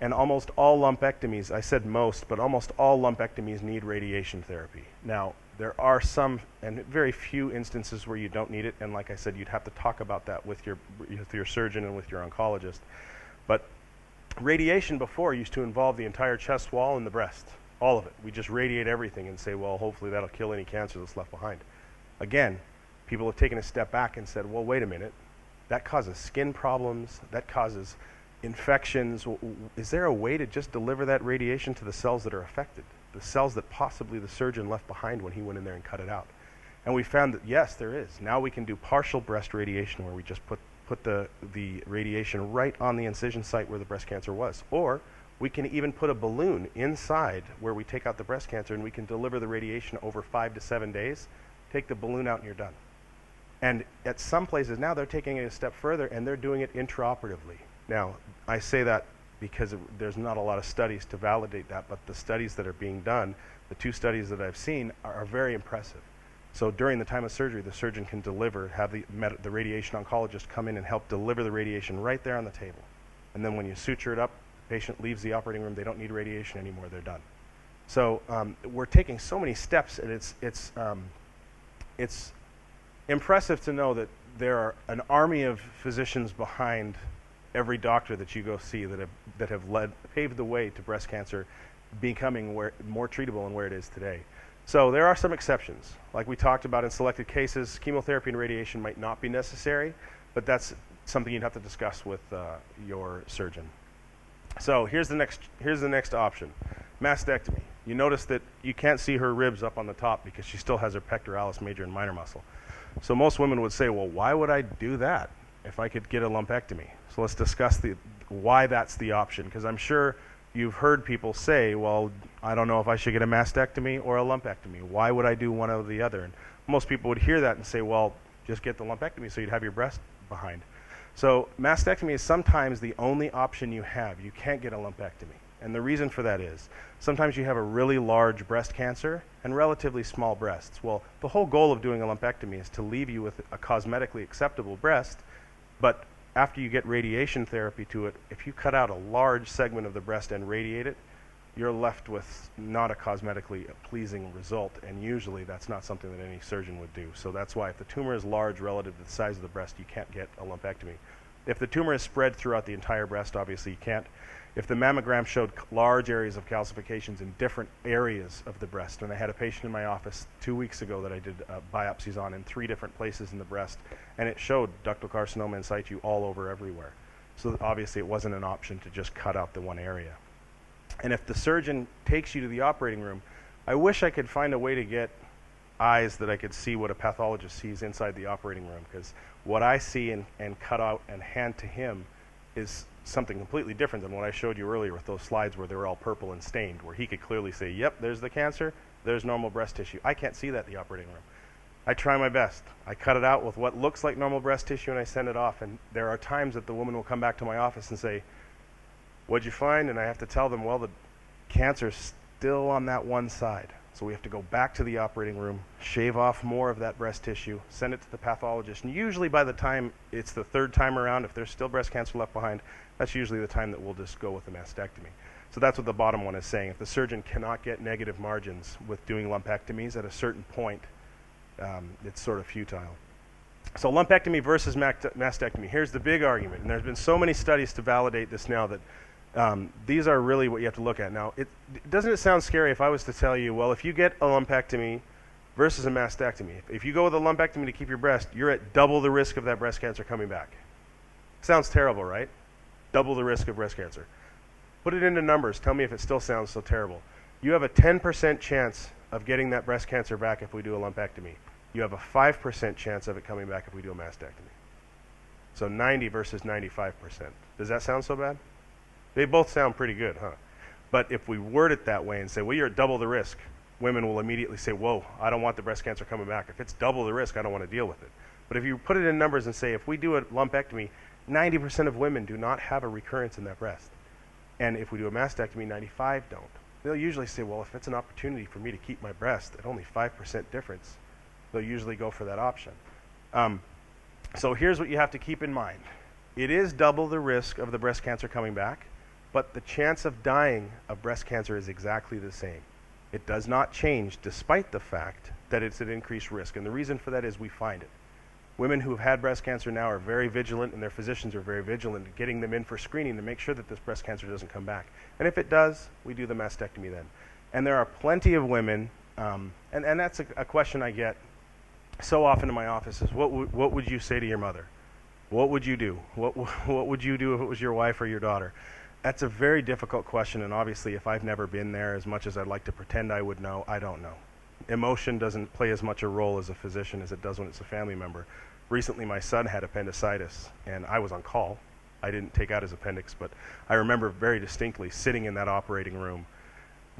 S2: and almost all lumpectomies, I said most, but almost all lumpectomies need radiation therapy. Now, there are some and very few instances where you don't need it, and like I said, you'd have to talk about that with your surgeon and with your oncologist. But radiation before used to involve the entire chest wall and the breast, all of it. We just radiate everything and say, well, hopefully that'll kill any cancer that's left behind. Again, people have taken a step back and said, well, wait a minute, that causes skin problems, that causes infections. Is there a way to just deliver that radiation to the cells that are affected, the cells that possibly the surgeon left behind when he went in there and cut it out? And we found that, yes, there is. Now we can do partial breast radiation where we just put the radiation right on the incision site where the breast cancer was. Or we can even put a balloon inside where we take out the breast cancer, and we can deliver the radiation over 5 to 7 days, take the balloon out, and you're done. And at some places now they're taking it a step further and they're doing it intraoperatively. Now, I say that because there's not a lot of studies to validate that, but the studies that are being done, the 2 studies that I've seen, are very impressive. So during the time of surgery, the surgeon can have the radiation oncologist come in and help deliver the radiation right there on the table. And then when you suture it up, the patient leaves the operating room, they don't need radiation anymore, they're done. So we're taking so many steps, and it's impressive to know that there are an army of physicians behind every doctor that you go see that have paved the way to breast cancer becoming more treatable and where it is today. So there are some exceptions. Like we talked about in selected cases, chemotherapy and radiation might not be necessary, but that's something you'd have to discuss with your surgeon. So here's the next option, mastectomy. You notice that you can't see her ribs up on the top because she still has her pectoralis major and minor muscle. So most women would say, well, why would I do that if I could get a lumpectomy? So let's discuss why that's the option, because I'm sure you've heard people say, well, I don't know if I should get a mastectomy or a lumpectomy. Why would I do one or the other? And most people would hear that and say, well, just get the lumpectomy so you'd have your breast behind. So mastectomy is sometimes the only option you have. You can't get a lumpectomy. And the reason for that is sometimes you have a really large breast cancer and relatively small breasts. Well, the whole goal of doing a lumpectomy is to leave you with a cosmetically acceptable breast, but after you get radiation therapy to it, if you cut out a large segment of the breast and radiate it, you're left with not a cosmetically pleasing result, and usually that's not something that any surgeon would do. So that's why if the tumor is large relative to the size of the breast, you can't get a lumpectomy. If the tumor is spread throughout the entire breast, obviously you can't. If the mammogram showed large areas of calcifications in different areas of the breast, and I had a patient in my office 2 weeks ago that I did biopsies on in 3 different places in the breast, and it showed ductal carcinoma in situ all over everywhere. So obviously it wasn't an option to just cut out the one area. And if the surgeon takes you to the operating room, I wish I could find a way to get eyes that I could see what a pathologist sees inside the operating room, because what I see and cut out and hand to him is something completely different than what I showed you earlier with those slides where they were all purple and stained, where he could clearly say, yep, there's the cancer, there's normal breast tissue. I can't see that in the operating room. I try my best. I cut it out with what looks like normal breast tissue and I send it off, and there are times that the woman will come back to my office and say, what'd you find? And I have to tell them, well, the cancer's still on that one side. So we have to go back to the operating room, shave off more of that breast tissue, send it to the pathologist. And usually by the time it's the 3rd time around, if there's still breast cancer left behind, that's usually the time that we'll just go with a mastectomy. So that's what the bottom one is saying. If the surgeon cannot get negative margins with doing lumpectomies at a certain point, it's sort of futile. So lumpectomy versus mastectomy. Here's the big argument. And there's been so many studies to validate this now that these are really what you have to look at. Now, doesn't it sound scary if I was to tell you, well, if you get a lumpectomy versus a mastectomy, if you go with a lumpectomy to keep your breast, you're at double the risk of that breast cancer coming back. Sounds terrible, right? Double the risk of breast cancer. Put it into numbers. Tell me if it still sounds so terrible. You have a 10% chance of getting that breast cancer back if we do a lumpectomy. You have a 5% chance of it coming back if we do a mastectomy. So 90 versus 95%. Does that sound so bad? They both sound pretty good, huh? But if we word it that way and say, well, you're at double the risk, women will immediately say, whoa, I don't want the breast cancer coming back. If it's double the risk, I don't want to deal with it. But if you put it in numbers and say, if we do a lumpectomy, 90% of women do not have a recurrence in that breast. And if we do a mastectomy, 95 don't. They'll usually say, well, if it's an opportunity for me to keep my breast at only 5% difference, they'll usually go for that option. So here's what you have to keep in mind. It is double the risk of the breast cancer coming back, but the chance of dying of breast cancer is exactly the same. It does not change despite the fact that it's an increased risk. And the reason for that is we find it. Women who have had breast cancer now are very vigilant, and their physicians are very vigilant in getting them in for screening to make sure that this breast cancer doesn't come back. And if it does, we do the mastectomy then. And there are plenty of women, and that's a question I get so often in my office is, what would you say to your mother? What would you do? What would you do if it was your wife or your daughter? That's a very difficult question, and obviously if I've never been there, as much as I'd like to pretend I would know, I don't know. Emotion doesn't play as much a role as a physician as it does when it's a family member. Recently my son had appendicitis, and I was on call. I didn't take out his appendix, but I remember very distinctly sitting in that operating room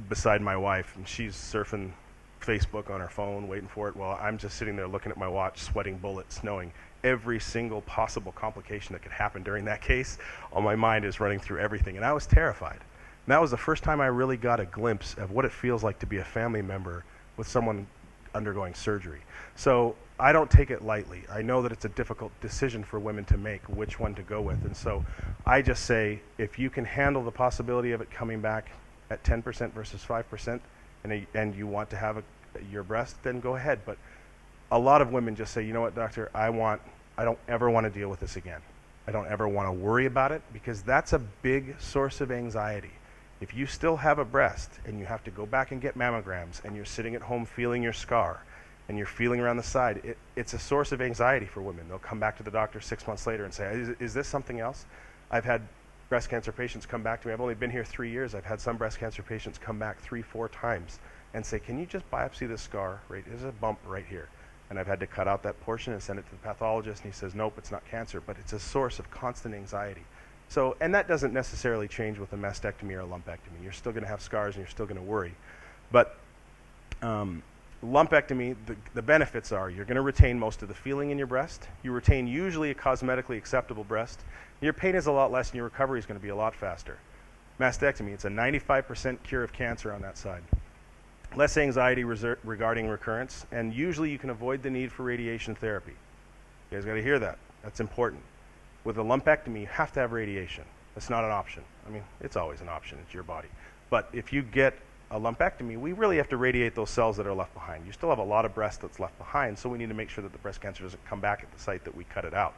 S2: beside my wife, and she's surfing Facebook on her phone, waiting for it, while I'm just sitting there looking at my watch, sweating bullets, knowing every single possible complication that could happen during that case. On my mind is running through everything, and I was terrified. And that was the first time I really got a glimpse of what it feels like to be a family member with someone undergoing surgery. So I don't take it lightly. I know that it's a difficult decision for women to make, which one to go with. And so I just say, if you can handle the possibility of it coming back at 10% versus 5%, and you want to have your breast, then go ahead. But a lot of women just say, you know what, doctor, I don't ever want to deal with this again. I don't ever want to worry about it, because that's a big source of anxiety. If you still have a breast and you have to go back and get mammograms, and you're sitting at home feeling your scar, and you're feeling around the side, it's a source of anxiety for women. They'll come back to the doctor 6 months later and say, is this something else? I've had breast cancer patients come back to me. I've only been here 3 years. I've had some breast cancer patients come back 3-4 times and say, can you just biopsy this scar? Right, there's a bump right here. And I've had to cut out that portion and send it to the pathologist, and he says, nope, it's not cancer, but it's a source of constant anxiety. So, and that doesn't necessarily change with a mastectomy or a lumpectomy. You're still going to have scars and you're still going to worry. But Lumpectomy, the benefits are you're going to retain most of the feeling in your breast. You retain usually a cosmetically acceptable breast. Your pain is a lot less and your recovery is going to be a lot faster. Mastectomy, it's a 95% cure of cancer on that side. Less anxiety regarding recurrence, and usually you can avoid the need for radiation therapy. You guys got to hear that. That's important. With a lumpectomy, you have to have radiation. That's not an option. I mean, it's always an option. It's your body. But if you get a lumpectomy, we really have to radiate those cells that are left behind. You still have a lot of breast that's left behind, so we need to make sure that the breast cancer doesn't come back at the site that we cut it out.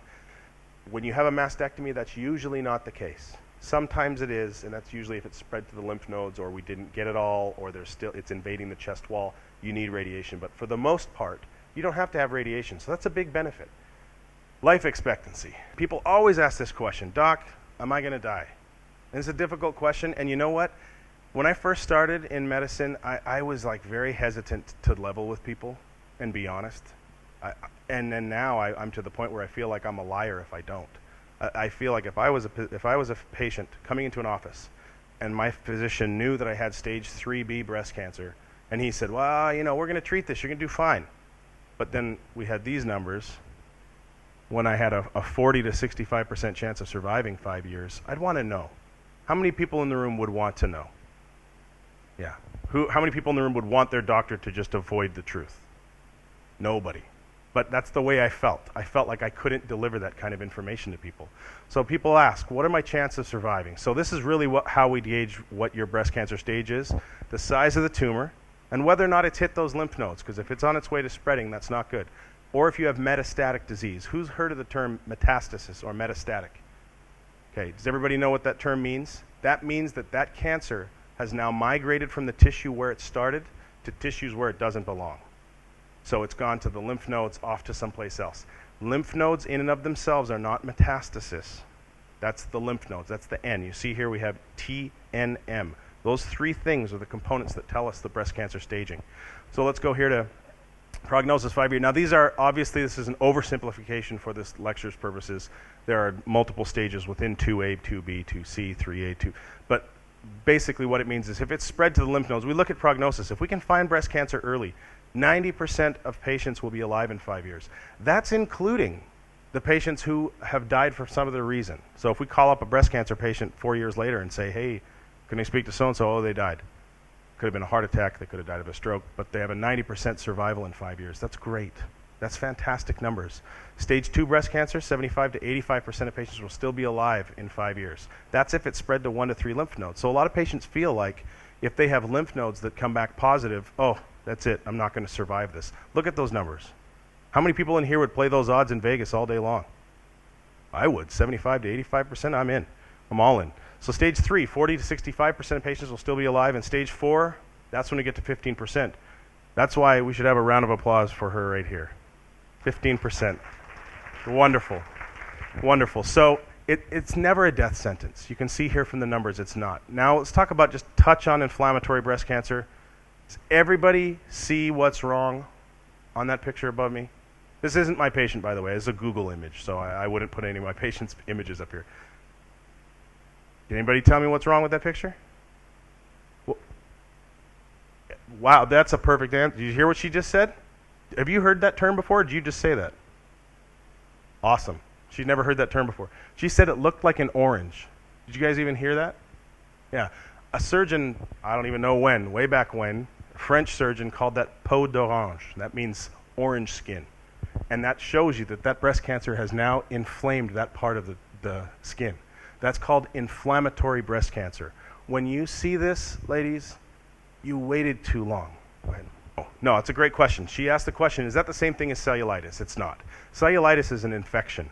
S2: When you have a mastectomy, that's usually not the case. Sometimes it is, and that's usually if it's spread to the lymph nodes or we didn't get it all or it's invading the chest wall, you need radiation. But for the most part, you don't have to have radiation, so that's a big benefit. Life expectancy. People always ask this question, Doc, am I going to die? And it's a difficult question, and you know what? When I first started in medicine, I was like very hesitant to level with people and be honest. And then now I'm to the point where I feel like I'm a liar if I don't. I feel like if I was a patient coming into an office and my physician knew that I had stage 3B breast cancer, and he said, well, you know, we're going to treat this, you're going to do fine. But then we had these numbers. When I had a 40 to 65% chance of surviving 5 years, I'd want to know. How many people in the room would want to know? Yeah. How many people in the room would want their doctor to just avoid the truth? Nobody. But that's the way I felt. I felt like I couldn't deliver that kind of information to people. So people ask, what are my chances of surviving? So this is really how we gauge what your breast cancer stage is, the size of the tumor, and whether or not it's hit those lymph nodes, because if it's on its way to spreading, that's not good. Or if you have metastatic disease. Who's heard of the term metastasis or metastatic? Okay, does everybody know what that term means? That means that that cancer has now migrated from the tissue where it started to tissues where it doesn't belong. So it's gone to the lymph nodes, off to someplace else. Lymph nodes in and of themselves are not metastasis. That's the lymph nodes. That's the N. You see here we have TNM. Those three things are the components that tell us the breast cancer staging. So let's go here to prognosis 5 years. Now these are, obviously this is an oversimplification for this lecture's purposes. There are multiple stages within 2A, 2B, 2C, 3A, 2. But basically what it means is if it's spread to the lymph nodes, we look at prognosis. If we can find breast cancer early, 90% of patients will be alive in 5 years. That's including the patients who have died for some other reason. So if we call up a breast cancer patient 4 years later and say, hey, can I speak to so-and-so? Oh, they died. Could have been a heart attack. They could have died of a stroke. But they have a 90% survival in 5 years. That's great. That's fantastic numbers. Stage 2 breast cancer, 75 to 85% of patients will still be alive in 5 years. That's if it's spread to 1 to 3 lymph nodes. So a lot of patients feel like if they have lymph nodes that come back positive, oh, that's it. I'm not going to survive this. Look at those numbers. How many people in here would play those odds in Vegas all day long? I would. 75 to 85%, I'm in. I'm all in. So stage 3, 40 to 65% of patients will still be alive. And stage 4, that's when we get to 15%. That's why we should have a round of applause for her right here. 15%. Wonderful. Wonderful. So it's never a death sentence. You can see here from the numbers it's not. Now let's talk about, just touch on inflammatory breast cancer. Does everybody see what's wrong on that picture above me? This isn't my patient, by the way. It's a Google image, so I wouldn't put any of my patient's images up here. Can anybody tell me what's wrong with that picture? Wow, that's a perfect answer. Did you hear what she just said? Have you heard that term before, or did you just say that? Awesome. She'd never heard that term before. She said it looked like an orange. Did you guys even hear that? Yeah. A surgeon, I don't even know when, way back when, a French surgeon called that peau d'orange. That means orange skin. And that shows you that that breast cancer has now inflamed that part of the skin. That's called inflammatory breast cancer. When you see this, ladies, you waited too long. Go ahead. Oh, no, it's a great question. She asked the question, is that the same thing as cellulitis? It's not. Cellulitis is an infection.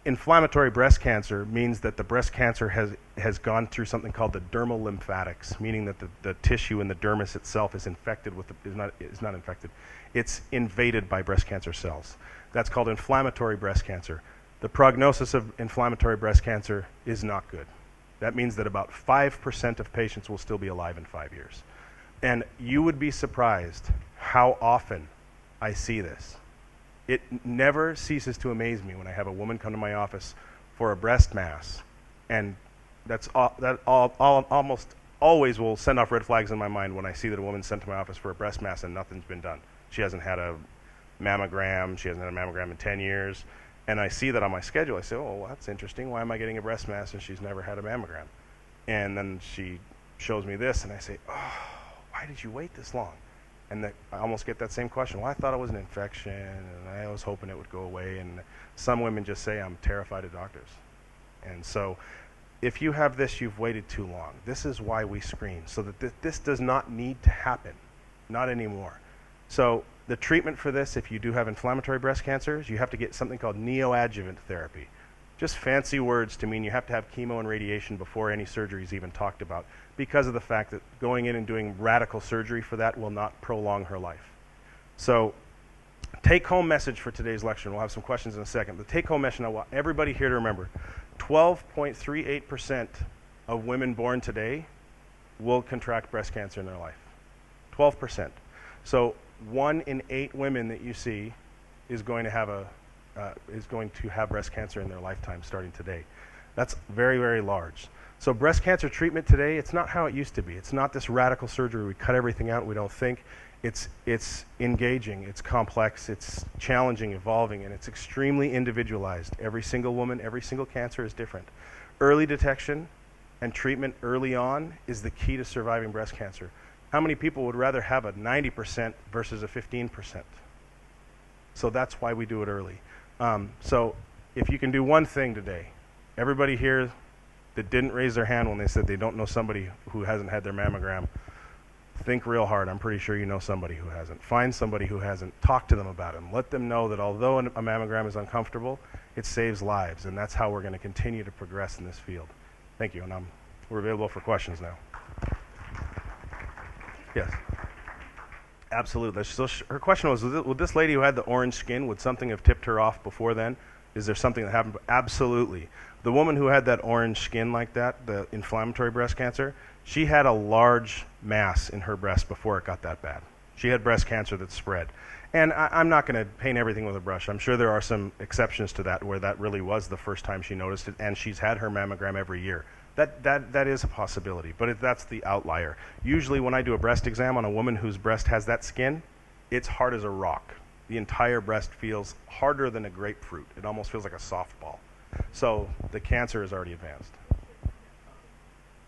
S2: Inflammatory breast cancer means that the breast cancer has gone through something called the dermal lymphatics, meaning that the tissue in the dermis itself is infected with is not infected. It's invaded by breast cancer cells. That's called inflammatory breast cancer. The prognosis of inflammatory breast cancer is not good. That means that about 5% of patients will still be alive in 5 years. And you would be surprised how often I see this. It never ceases to amaze me when I have a woman come to my office for a breast mass, and almost always will send off red flags in my mind when I see that a woman's sent to my office for a breast mass and nothing's been done. She hasn't had a mammogram. She hasn't had a mammogram in 10 years. And I see that on my schedule. I say, oh, well, that's interesting. Why am I getting a breast mass and she's never had a mammogram? And then she shows me this, and I say, oh, why did you wait this long? And I almost get that same question. Well, I thought it was an infection, and I was hoping it would go away. And some women just say, I'm terrified of doctors. And so if you have this, you've waited too long. This is why we screen, so that this does not need to happen, not anymore. So the treatment for this, if you do have inflammatory breast cancers, you have to get something called neoadjuvant therapy. Just fancy words to mean you have to have chemo and radiation before any surgery is even talked about, because of the fact that going in and doing radical surgery for that will not prolong her life. So take-home message for today's lecture, and we'll have some questions in a second. The take-home message I want everybody here to remember, 12.38% of women born today will contract breast cancer in their life. 12%. So 1 in 8 women that you see is going to have breast cancer in their lifetime starting today. That's very, very large. So breast cancer treatment today, it's not how it used to be. It's not this radical surgery. We cut everything out. We don't think. It's engaging. It's complex. It's challenging, evolving, and it's extremely individualized. Every single woman, every single cancer is different. Early detection and treatment early on is the key to surviving breast cancer. How many people would rather have a 90% versus a 15%? So that's why we do it early. So if you can do one thing today, everybody here that didn't raise their hand when they said they don't know somebody who hasn't had their mammogram, think real hard. I'm pretty sure you know somebody who hasn't. Find somebody who hasn't. Talk to them about it. Let them know that although a mammogram is uncomfortable, it saves lives, and that's how we're going to continue to progress in this field. Thank you, and we're available for questions now. Yes. Absolutely. So her question was, would this lady who had the orange skin, would something have tipped her off before then? Is there something that happened? Absolutely. The woman who had that orange skin like that, the inflammatory breast cancer, she had a large mass in her breast before it got that bad. She had breast cancer that spread. And I'm not going to paint everything with a brush. I'm sure there are some exceptions to that where that really was the first time she noticed it, and she's had her mammogram every year. That is a possibility, but that's the outlier. Usually when I do a breast exam on a woman whose breast has that skin, it's hard as a rock. The entire breast feels harder than a grapefruit. It almost feels like a softball. So the cancer is already advanced.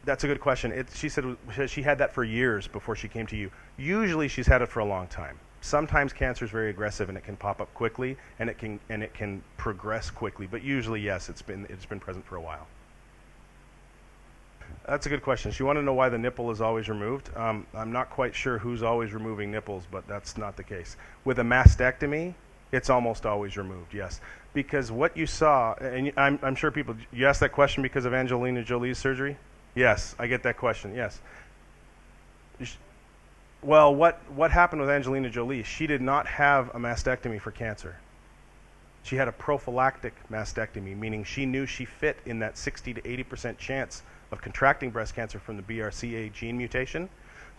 S2: That's a good question. She said she had that for years before she came to you. Usually she's had it for a long time. Sometimes cancer is very aggressive and it can pop up quickly and it can progress quickly. But usually, yes, it's been present for a while. That's a good question. She wanted to know why the nipple is always removed. I'm not quite sure who's always removing nipples, but that's not the case. With a mastectomy, it's almost always removed, yes. Because what you saw, and I'm sure people, you asked that question because of Angelina Jolie's surgery? Yes, I get that question, yes. Well, what happened with Angelina Jolie? She did not have a mastectomy for cancer. She had a prophylactic mastectomy, meaning she knew she fit in that 60 to 80% chance of contracting breast cancer from the BRCA gene mutation.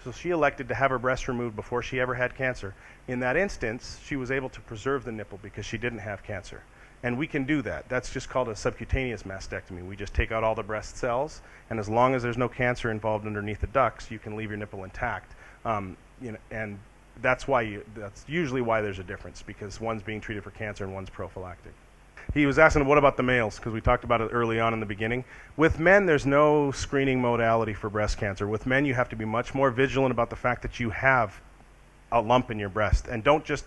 S2: So she elected to have her breast removed before she ever had cancer. In that instance, she was able to preserve the nipple because she didn't have cancer. And we can do that. That's just called a subcutaneous mastectomy. We just take out all the breast cells, and as long as there's no cancer involved underneath the ducts, you can leave your nipple intact. And that's usually why there's a difference, because one's being treated for cancer and one's prophylactic. He was asking, what about the males? Because we talked about it early on in the beginning. With men, there's no screening modality for breast cancer. With men, you have to be much more vigilant about the fact that you have a lump in your breast. And don't just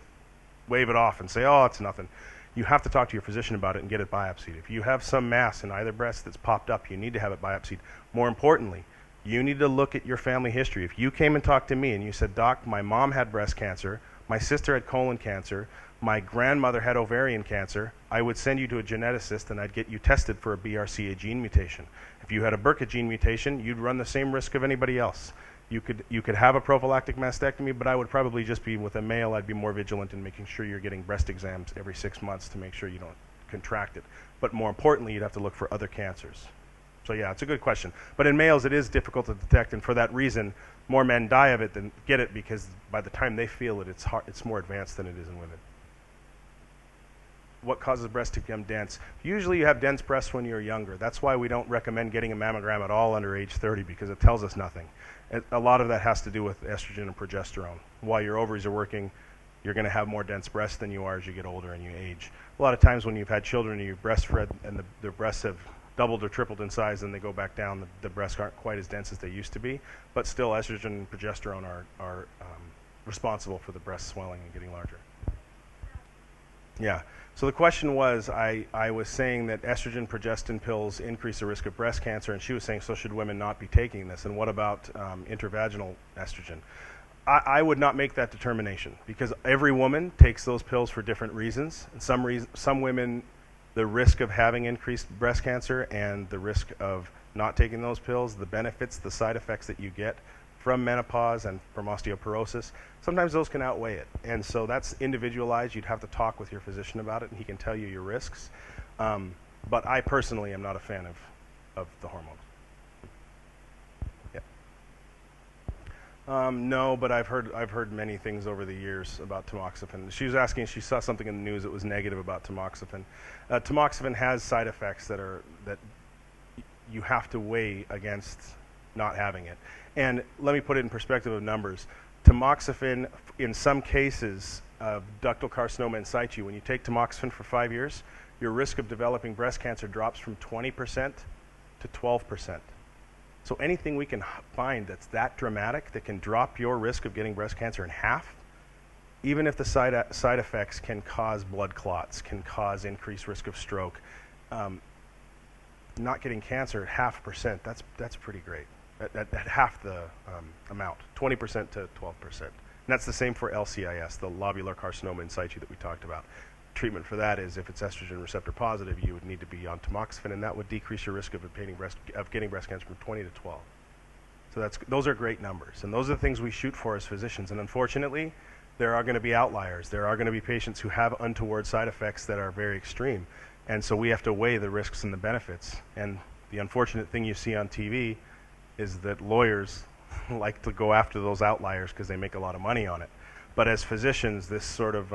S2: wave it off and say, oh, it's nothing. You have to talk to your physician about it and get it biopsied. If you have some mass in either breast that's popped up, you need to have it biopsied. More importantly, you need to look at your family history. If you came and talked to me and you said, Doc, my mom had breast cancer, my sister had colon cancer, my grandmother had ovarian cancer, I would send you to a geneticist and I'd get you tested for a BRCA gene mutation. If you had a BRCA gene mutation, you'd run the same risk of anybody else. You could have a prophylactic mastectomy, but I would probably just be, with a male, I'd be more vigilant in making sure you're getting breast exams every 6 months to make sure you don't contract it. But more importantly, you'd have to look for other cancers. So yeah, it's a good question. But in males, it is difficult to detect, and for that reason, more men die of it than get it, because by the time they feel it, it's more advanced than it is in women. what causes breasts to become dense. Usually you have dense breasts when you're younger. That's why we don't recommend getting a mammogram at all under age 30, because it tells us nothing. A lot of that has to do with estrogen and progesterone. While your ovaries are working, you're going to have more dense breasts than you are as you get older and you age. A lot of times when you've had children and you've breastfed and the breasts have doubled or tripled in size and they go back down, the breasts aren't quite as dense as they used to be, but still estrogen and progesterone are responsible for the breast swelling and getting larger. Yeah. So the question was, I was saying that estrogen progestin pills increase the risk of breast cancer, and she was saying, so should women not be taking this? And what about intravaginal estrogen? I would not make that determination, because every woman takes those pills for different reasons. And some women, the risk of having increased breast cancer and the risk of not taking those pills, the benefits, the side effects that you get from menopause and from osteoporosis, sometimes those can outweigh it. And so that's individualized. You'd have to talk with your physician about it, and he can tell you your risks. But I personally am not a fan of the hormones. Yeah. No, but I've heard many things over the years about tamoxifen. She was asking, she saw something in the news that was negative about tamoxifen. Tamoxifen has side effects that you have to weigh against not having it. And let me put it in perspective of numbers. Tamoxifen, in some cases of ductal carcinoma in situ, when you take tamoxifen for 5 years, your risk of developing breast cancer drops from 20% to 12%. So anything we can find that's that dramatic, that can drop your risk of getting breast cancer in half, even if the side effects can cause blood clots, can cause increased risk of stroke, not getting cancer at 0.5%, that's pretty great. At half the amount, 20% to 12%. And that's the same for LCIS, the lobular carcinoma in situ that we talked about. Treatment for that is, if it's estrogen receptor positive, you would need to be on tamoxifen, and that would decrease your risk of getting breast cancer from 20 to 12. So those are great numbers, and those are the things we shoot for as physicians. And unfortunately, there are going to be outliers. There are going to be patients who have untoward side effects that are very extreme, and so we have to weigh the risks and the benefits. And the unfortunate thing you see on TV is that lawyers like to go after those outliers because they make a lot of money on it. But as physicians, this sort of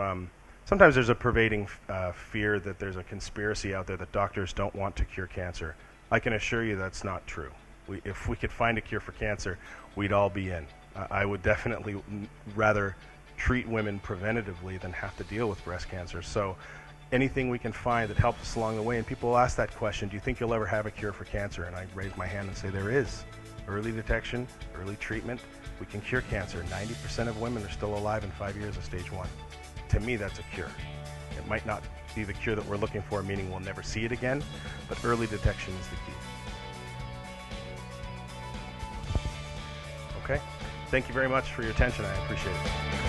S2: sometimes there's a pervading fear that there's a conspiracy out there that doctors don't want to cure cancer. I can assure you that's not true. If we could find a cure for cancer, we'd all be in. I would definitely rather treat women preventatively than have to deal with breast cancer. So anything we can find that helps us along the way, and people will ask that question, do you think you'll ever have a cure for cancer? And I raise my hand and say there is. Early detection, early treatment, we can cure cancer. 90% of women are still alive in 5 years of stage 1. To me, that's a cure. It might not be the cure that we're looking for, meaning we'll never see it again, but early detection is the key. Okay? Thank you very much for your attention. I appreciate it.